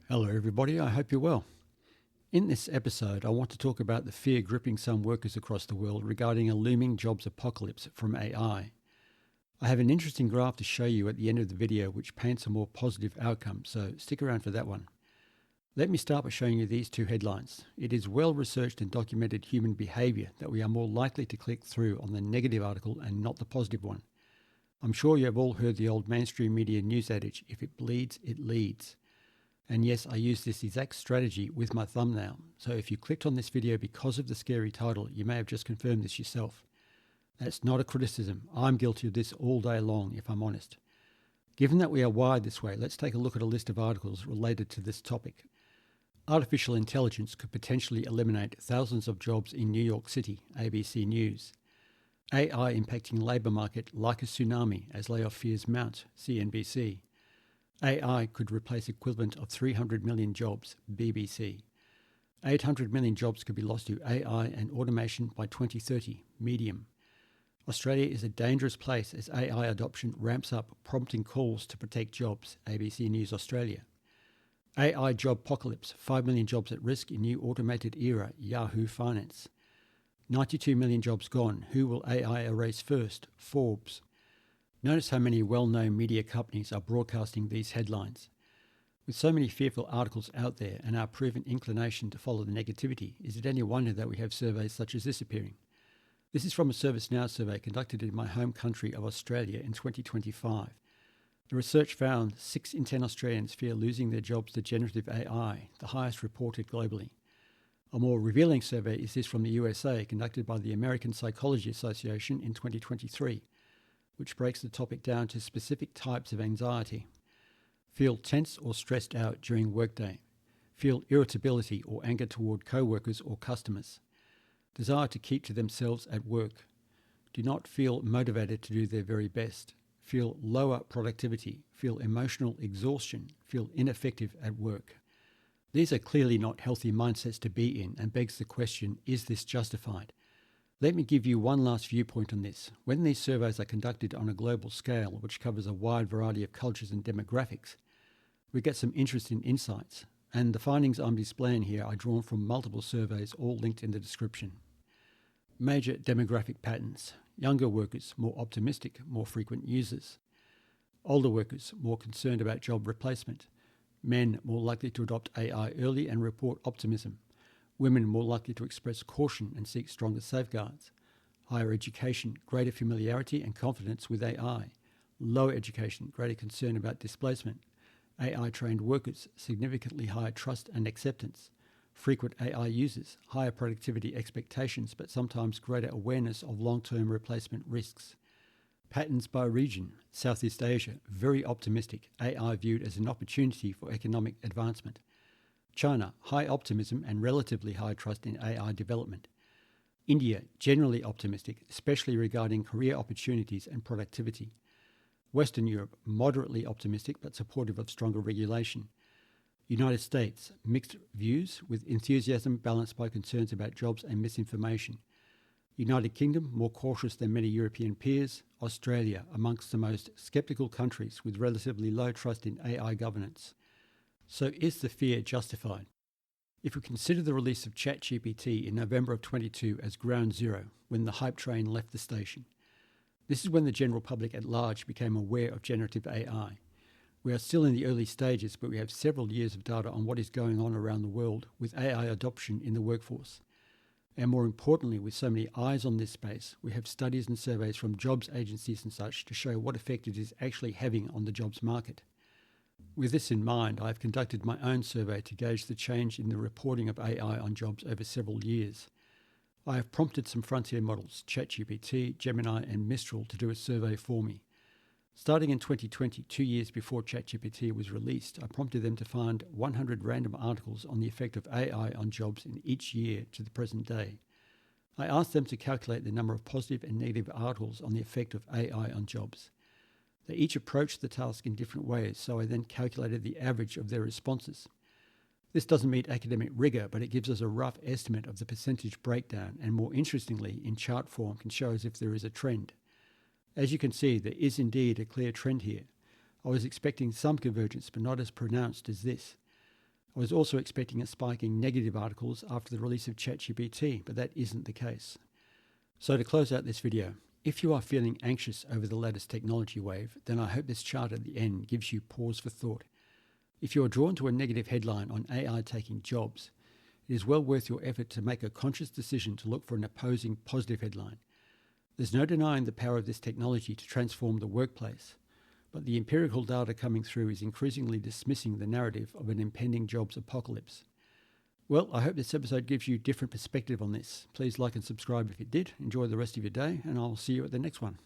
Hello, everybody. I hope you're well. In this episode, I want to talk about the fear gripping some workers across the world regarding a looming jobs apocalypse from AI. I have an interesting graph to show you at the end of the video which paints a more positive outcome, so stick around for that one. Let me start by showing you these two headlines. It is well researched and documented human behavior that we are more likely to click through on the negative article and not the positive one. I'm sure you have all heard the old mainstream media news adage, if it bleeds, it leads. And yes, I use this exact strategy with my thumbnail. So if you clicked on this video because of the scary title, you may have just confirmed this yourself. That's not a criticism. I'm guilty of this all day long, if I'm honest. Given that we are wired this way, let's take a look at a list of articles related to this topic. Artificial intelligence could potentially eliminate thousands of jobs in New York City, ABC News. AI impacting labour market like a tsunami as layoff fears mount, CNBC. AI could replace equivalent of 300 million jobs, BBC. 800 million jobs could be lost to AI and automation by 2030, Medium. Australia is a dangerous place as AI adoption ramps up, prompting calls to protect jobs, ABC News Australia. AI job apocalypse, 5 million jobs at risk in new automated era, Yahoo Finance. 92 million jobs gone, who will AI erase first, Forbes. Notice how many well-known media companies are broadcasting these headlines. With so many fearful articles out there and our proven inclination to follow the negativity, is it any wonder that we have surveys such as this appearing? This is from a ServiceNow survey conducted in my home country of Australia in 2025. The research found 6 in 10 Australians fear losing their jobs to generative AI, the highest reported globally. A more revealing survey is this from the USA, conducted by the American Psychology Association in 2023. Which breaks the topic down to specific types of anxiety. Feel tense or stressed out during workday. Feel irritability or anger toward co-workers or customers. Desire to keep to themselves at work. Do not feel motivated to do their very best. Feel lower productivity. Feel emotional exhaustion. Feel ineffective at work. These are clearly not healthy mindsets to be in and begs the question, is this justified? Let me give you one last viewpoint on this. When these surveys are conducted on a global scale, which covers a wide variety of cultures and demographics, we get some interesting insights. And the findings I'm displaying here are drawn from multiple surveys, all linked in the description. Major demographic patterns. Younger workers, more optimistic, more frequent users. Older workers, more concerned about job replacement. Men, more likely to adopt AI early and report optimism. Women more likely to express caution and seek stronger safeguards. Higher education, greater familiarity and confidence with AI. Lower education, greater concern about displacement. AI-trained workers, significantly higher trust and acceptance. Frequent AI users, higher productivity expectations but sometimes greater awareness of long-term replacement risks. Patterns by region. Southeast Asia, very optimistic, AI viewed as an opportunity for economic advancement. China, high optimism and relatively high trust in AI development. India, generally optimistic, especially regarding career opportunities and productivity. Western Europe, moderately optimistic but supportive of stronger regulation. United States, mixed views with enthusiasm balanced by concerns about jobs and misinformation. United Kingdom, more cautious than many European peers. Australia, amongst the most sceptical countries with relatively low trust in AI governance. So is the fear justified? If we consider the release of ChatGPT in November of 22 as ground zero, when the hype train left the station, this is when the general public at large became aware of generative AI. We are still in the early stages, but we have several years of data on what is going on around the world with AI adoption in the workforce. And more importantly, with so many eyes on this space, we have studies and surveys from jobs agencies and such to show what effect it is actually having on the jobs market. With this in mind, I have conducted my own survey to gauge the change in the reporting of AI on jobs over several years. I have prompted some frontier models, ChatGPT, Gemini and Mistral, to do a survey for me. Starting in 2020, 2 years before ChatGPT was released, I prompted them to find 100 random articles on the effect of AI on jobs in each year to the present day. I asked them to calculate the number of positive and negative articles on the effect of AI on jobs. They each approached the task in different ways, so I then calculated the average of their responses. This doesn't meet academic rigor, but it gives us a rough estimate of the percentage breakdown and, more interestingly, in chart form can show us if there is a trend. As you can see, there is indeed a clear trend here. I was expecting some convergence, but not as pronounced as this. I was also expecting a spike in negative articles after the release of ChatGPT, but that isn't the case. So to close out this video, if you are feeling anxious over the latest technology wave, then I hope this chart at the end gives you pause for thought. If you are drawn to a negative headline on AI taking jobs, it is well worth your effort to make a conscious decision to look for an opposing positive headline. There's no denying the power of this technology to transform the workplace, but the empirical data coming through is increasingly dismissing the narrative of an impending jobs apocalypse. Well, I hope this episode gives you different perspective on this. Please like and subscribe if it did. Enjoy the rest of your day, and I'll see you at the next one.